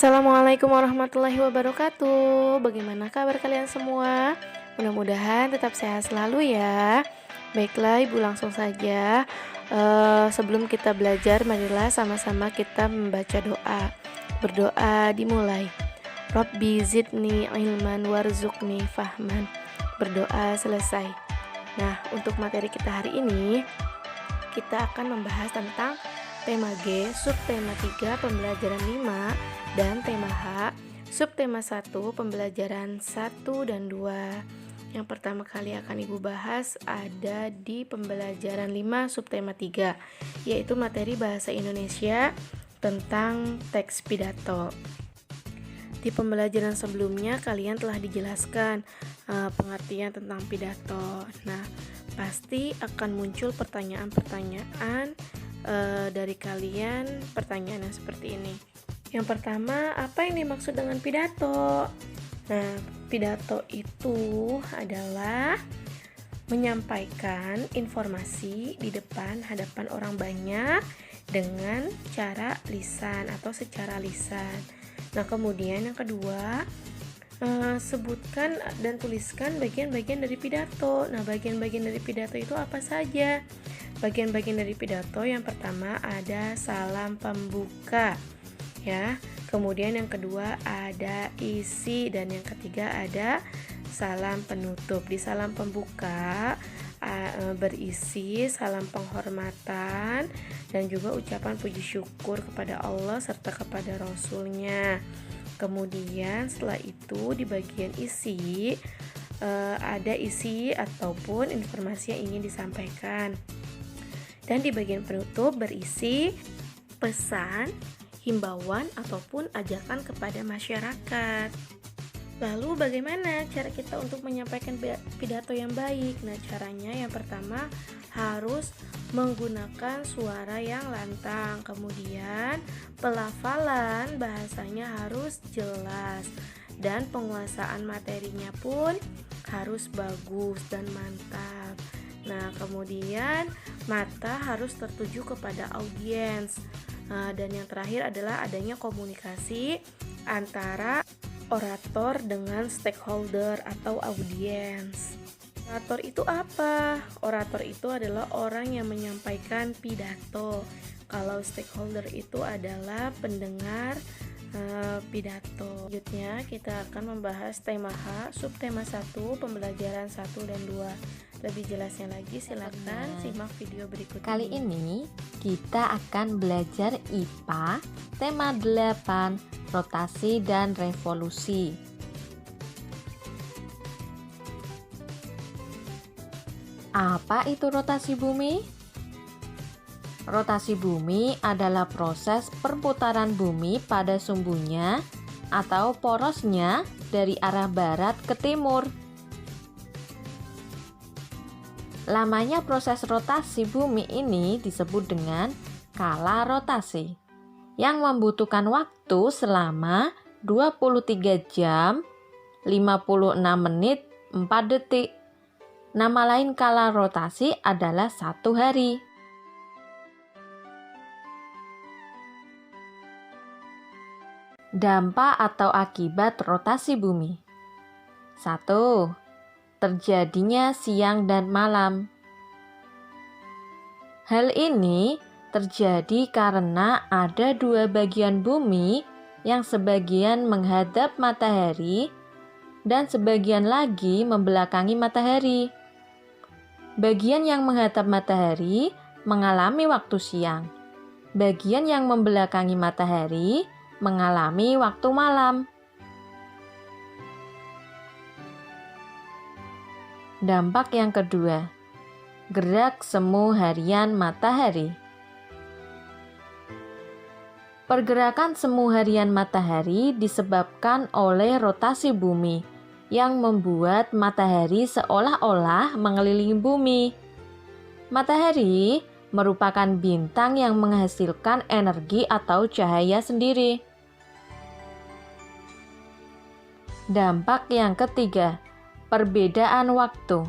Assalamualaikum warahmatullahi wabarakatuh. Bagaimana kabar kalian semua? Mudah-mudahan tetap sehat selalu ya. Baiklah, Ibu langsung saja. Sebelum kita belajar, marilah sama-sama kita membaca doa. Berdoa dimulai. Rabbi zidni ilman warzuqni fahman. Berdoa selesai. Nah, untuk materi kita hari ini, kita akan membahas tentang tema G, subtema 3, pembelajaran 5, dan tema H, subtema 1, pembelajaran 1 dan 2. Yang pertama kali akan Ibu bahas ada di pembelajaran 5 subtema 3, yaitu materi bahasa Indonesia tentang teks pidato. Di pembelajaran sebelumnya kalian telah dijelaskan pengertian tentang pidato. Nah, pasti akan muncul pertanyaan-pertanyaan dari kalian, pertanyaan yang seperti ini. Yang pertama, apa yang dimaksud dengan pidato? Nah, pidato itu adalah menyampaikan informasi di depan hadapan orang banyak dengan cara lisan atau secara lisan. Nah, kemudian yang kedua, sebutkan dan tuliskan bagian-bagian dari pidato. Nah, bagian-bagian dari pidato itu apa saja? Bagian-bagian dari pidato yang pertama ada salam pembuka, ya. Kemudian yang kedua ada isi, dan yang ketiga ada salam penutup. Di salam pembuka berisi salam penghormatan dan juga ucapan puji syukur kepada Allah serta kepada Rasulnya. Kemudian setelah itu di bagian isi ada isi ataupun informasi yang ingin disampaikan. Dan di bagian penutup berisi pesan, himbauan ataupun ajakan kepada masyarakat. Lalu bagaimana cara kita untuk menyampaikan pidato yang baik? Nah, caranya yang pertama harus menggunakan suara yang lantang. Kemudian pelafalan bahasanya harus jelas, dan penguasaan materinya pun harus bagus dan mantap. Nah, kemudian mata harus tertuju kepada audiens. Dan yang terakhir adalah adanya komunikasi antara orator dengan stakeholder atau audiens. Orator itu apa? Orator itu adalah orang yang menyampaikan pidato. Kalau stakeholder itu adalah pendengar pidato. Selanjutnya kita akan membahas tema H, subtema 1, pembelajaran 1 dan 2. Lebih jelasnya lagi silakan simak video berikut Kali ini kita akan belajar IPA tema 8, rotasi dan revolusi. Apa itu rotasi bumi? Rotasi bumi adalah proses perputaran bumi pada sumbunya atau porosnya dari arah barat ke timur. Lamanya proses rotasi bumi ini disebut dengan kala rotasi, yang membutuhkan waktu selama 23 jam, 56 menit, 4 detik. Nama lain kala rotasi adalah 1 hari. Dampak atau akibat rotasi bumi. 1. Terjadinya siang dan malam. Hal ini terjadi karena ada 2 bagian bumi yang sebagian menghadap matahari dan sebagian lagi membelakangi matahari. Bagian yang menghadap matahari mengalami waktu siang. Bagian yang membelakangi matahari mengalami waktu malam. Dampak yang kedua, gerak semu harian matahari. Pergerakan semu harian matahari disebabkan oleh rotasi bumi yang membuat matahari seolah-olah mengelilingi bumi. Matahari merupakan bintang yang menghasilkan energi atau cahaya sendiri. Dampak yang ketiga, perbedaan waktu.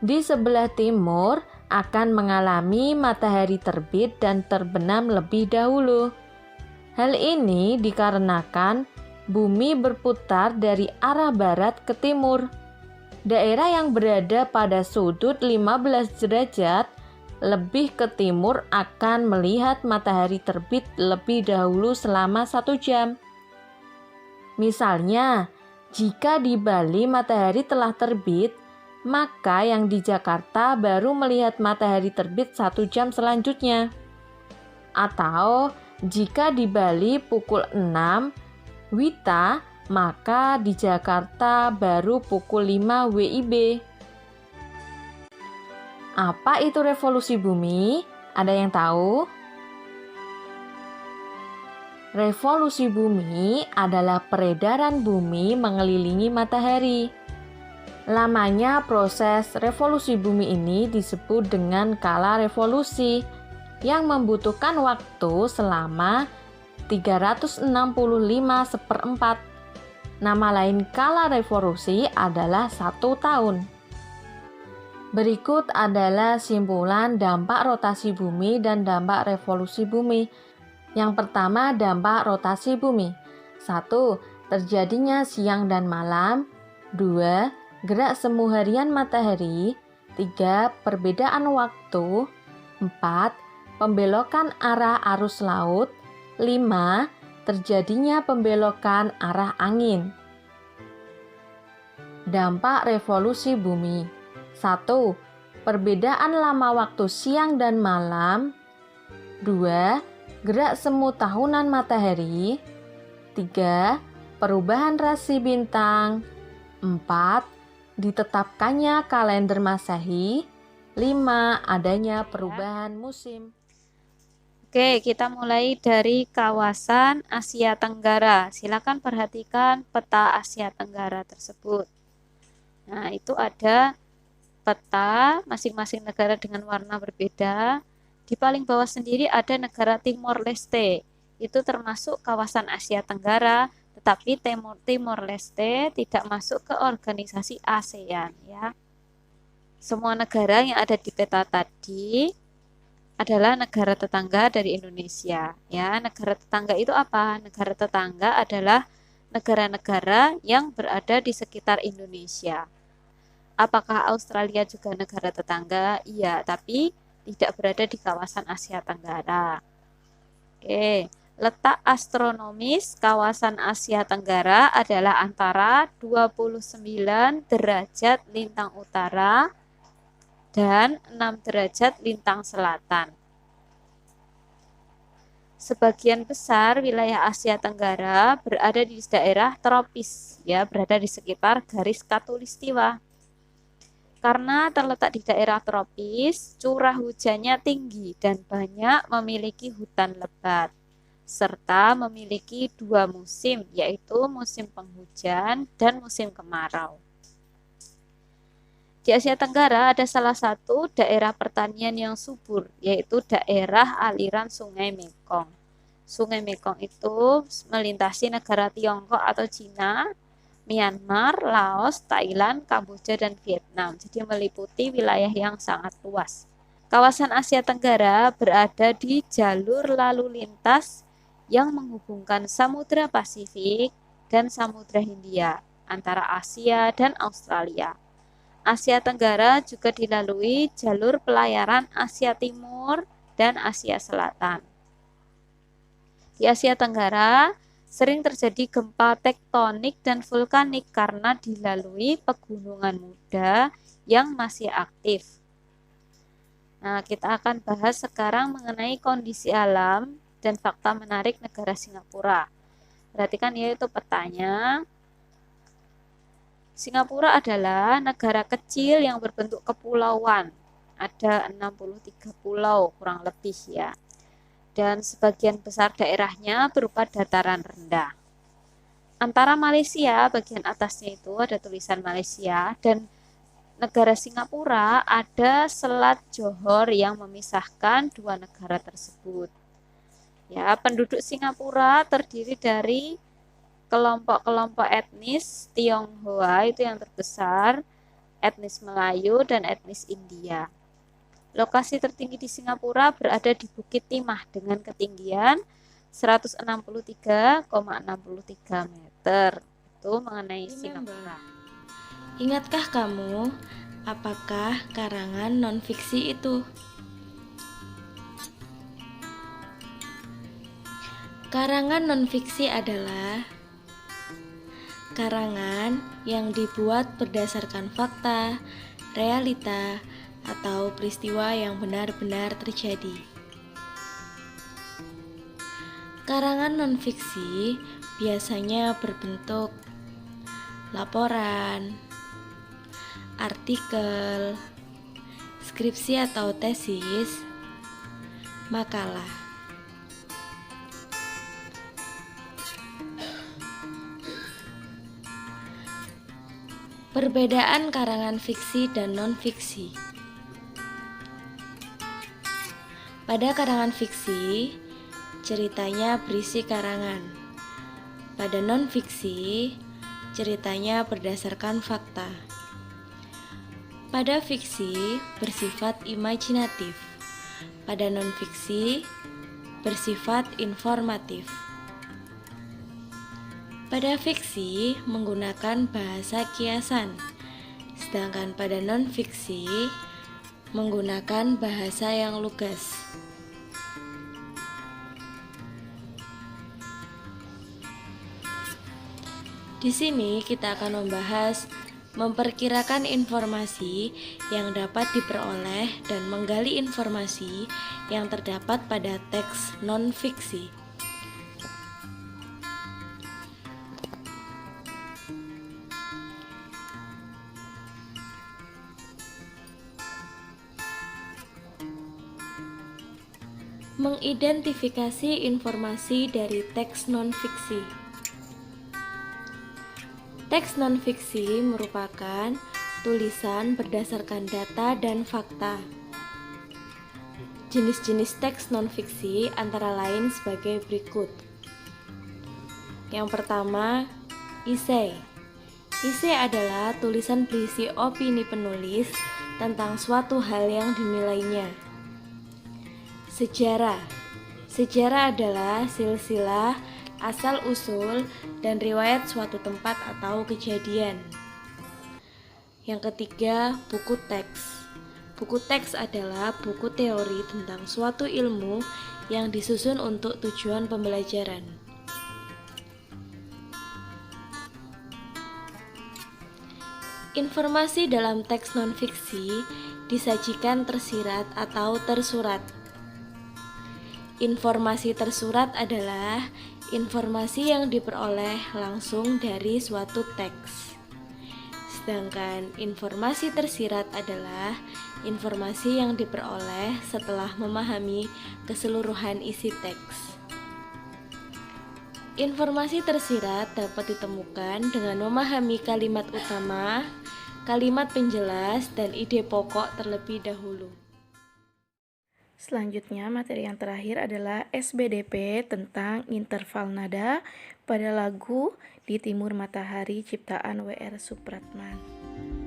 Di sebelah timur akan mengalami matahari terbit dan terbenam lebih dahulu. Hal ini dikarenakan bumi berputar dari arah barat ke timur. Daerah yang berada pada sudut 15 derajat lebih ke timur akan melihat matahari terbit lebih dahulu selama 1 jam. Misalnya, jika di Bali matahari telah terbit, maka yang di Jakarta baru melihat matahari terbit 1 jam selanjutnya. Atau jika di Bali pukul 6 WITA, maka di Jakarta baru pukul 5 WIB. Apa itu revolusi bumi? Ada yang tahu? Revolusi bumi adalah peredaran bumi mengelilingi matahari. Lamanya proses revolusi bumi ini disebut dengan kala revolusi yang membutuhkan waktu selama 365/4. Nama lain kala revolusi adalah 1 tahun. Berikut adalah simpulan dampak rotasi bumi dan dampak revolusi bumi. Yang pertama, dampak rotasi bumi. 1. Terjadinya siang dan malam. 2. Gerak semu harian matahari. 3. Perbedaan waktu. 4. Pembelokan arah arus laut. 5. Terjadinya pembelokan arah angin. Dampak revolusi bumi. 1. Perbedaan lama waktu siang dan malam. 2. Gerak semu tahunan matahari. 3. Perubahan rasi bintang. 4. Ditetapkannya kalender Masehi. 5. Adanya perubahan musim. Oke, kita mulai dari kawasan Asia Tenggara. Silakan perhatikan peta Asia Tenggara tersebut. Nah, itu ada peta masing-masing negara dengan warna berbeda. Di paling bawah sendiri ada negara Timor Leste. Itu termasuk kawasan Asia Tenggara, tetapi Timor Leste tidak masuk ke organisasi ASEAN ya. Semua negara yang ada di peta tadi adalah negara tetangga dari Indonesia ya. Negara tetangga itu apa? Negara tetangga adalah negara-negara yang berada di sekitar Indonesia. Apakah Australia juga negara tetangga? Iya, tapi tidak berada di kawasan Asia Tenggara. Oke, letak astronomis kawasan Asia Tenggara adalah antara 29 derajat lintang utara dan 6 derajat lintang selatan. Sebagian besar wilayah Asia Tenggara berada di daerah tropis, ya, berada di sekitar garis khatulistiwa. Karena terletak di daerah tropis, curah hujannya tinggi dan banyak memiliki hutan lebat, serta memiliki 2 musim, yaitu musim penghujan dan musim kemarau. Di Asia Tenggara ada salah satu daerah pertanian yang subur, yaitu daerah aliran Sungai Mekong. Sungai Mekong itu melintasi negara Tiongkok atau Cina, Myanmar, Laos, Thailand, Kamboja, dan Vietnam. Jadi meliputi wilayah yang sangat luas. Kawasan Asia Tenggara berada di jalur lalu lintas yang menghubungkan Samudra Pasifik dan Samudra Hindia antara Asia dan Australia. Asia Tenggara juga dilalui jalur pelayaran Asia Timur dan Asia Selatan. Di Asia Tenggara sering terjadi gempa tektonik dan vulkanik karena dilalui pegunungan muda yang masih aktif. Nah, kita akan bahas sekarang mengenai kondisi alam dan fakta menarik negara Singapura. Perhatikan ya, itu petanya. Singapura adalah negara kecil yang berbentuk kepulauan. Ada 63 pulau kurang lebih ya. Dan sebagian besar daerahnya berupa dataran rendah. Antara Malaysia, bagian atasnya itu ada tulisan Malaysia, dan negara Singapura ada Selat Johor yang memisahkan dua negara tersebut. Ya, penduduk Singapura terdiri dari kelompok-kelompok etnis Tionghoa itu yang terbesar, etnis Melayu, dan etnis India. Lokasi tertinggi di Singapura berada di Bukit Timah dengan ketinggian 163,63 meter. Itu mengenai sinopsis. Ingatkah kamu apakah karangan non-fiksi itu? Karangan non-fiksi adalah karangan yang dibuat berdasarkan fakta, realita, atau peristiwa yang benar-benar terjadi. Karangan non-fiksi biasanya berbentuk laporan, artikel, skripsi atau tesis, makalah. Perbedaan karangan fiksi dan non-fiksi. Pada karangan fiksi, ceritanya berisi karangan. Pada non-fiksi, ceritanya berdasarkan fakta. Pada fiksi, bersifat imajinatif. Pada non-fiksi, bersifat informatif. Pada fiksi menggunakan bahasa kiasan, sedangkan pada non-fiksi menggunakan bahasa yang lugas. Di sini kita akan membahas memperkirakan informasi yang dapat diperoleh dan menggali informasi yang terdapat pada teks non-fiksi. Mengidentifikasi informasi dari teks non-fiksi. Teks non-fiksi merupakan tulisan berdasarkan data dan fakta. Jenis-jenis teks non-fiksi antara lain sebagai berikut. Yang pertama, esai. Esai adalah tulisan berisi opini penulis tentang suatu hal yang dinilainya. Sejarah. Sejarah adalah silsilah, asal-usul, dan riwayat suatu tempat atau kejadian. Yang ketiga, buku teks. Buku teks adalah buku teori tentang suatu ilmu yang disusun untuk tujuan pembelajaran. Informasi dalam teks non-fiksi disajikan tersirat atau tersurat. Informasi tersurat adalah informasi yang diperoleh langsung dari suatu teks. Sedangkan informasi tersirat adalah informasi yang diperoleh setelah memahami keseluruhan isi teks. Informasi tersirat dapat ditemukan dengan memahami kalimat utama, kalimat penjelas, dan ide pokok terlebih dahulu. Selanjutnya, materi yang terakhir adalah SBDP tentang interval nada pada lagu Di Timur Matahari ciptaan W.R. Supratman.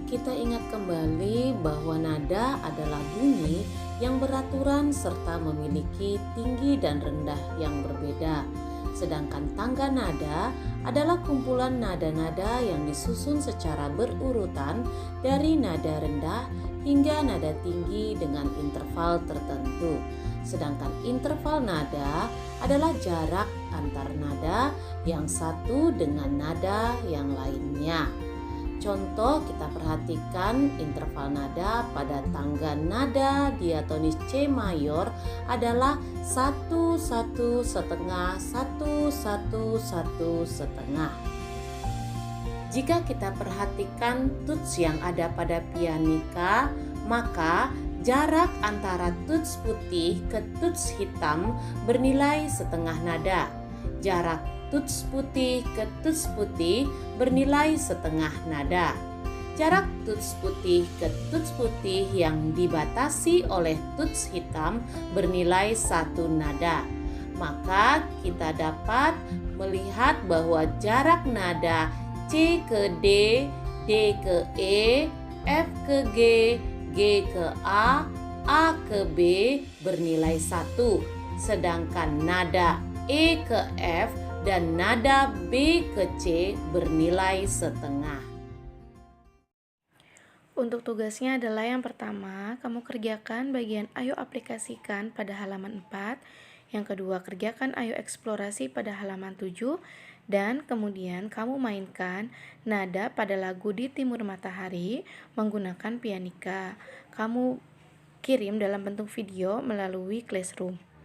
Kita ingat kembali bahwa nada adalah bunyi yang beraturan serta memiliki tinggi dan rendah yang berbeda. Sedangkan tangga nada adalah kumpulan nada-nada yang disusun secara berurutan dari nada rendah hingga nada tinggi dengan interval tertentu. Sedangkan interval nada adalah jarak antar nada yang satu dengan nada yang lainnya. Contoh, kita perhatikan interval nada pada tangga nada diatonis C mayor adalah 1 1 setengah 1 1 1 setengah. Jika kita perhatikan tuts yang ada pada pianika, maka jarak antara tuts putih ke tuts hitam bernilai setengah nada. Jarak tuts putih ke tuts putih bernilai setengah nada. Jarak tuts putih ke tuts putih yang dibatasi oleh tuts hitam bernilai 1 nada. Maka kita dapat melihat bahwa jarak nada C ke D, D ke E, F ke G, G ke A ke B bernilai 1. Sedangkan nada E ke F, dan nada B ke C bernilai setengah. Untuk tugasnya adalah yang pertama, kamu kerjakan bagian ayo aplikasikan pada halaman 4. Yang kedua, kerjakan ayo eksplorasi pada halaman 7. Dan kemudian kamu mainkan nada pada lagu Di Timur Matahari menggunakan pianika. Kamu kirim dalam bentuk video melalui Classroom.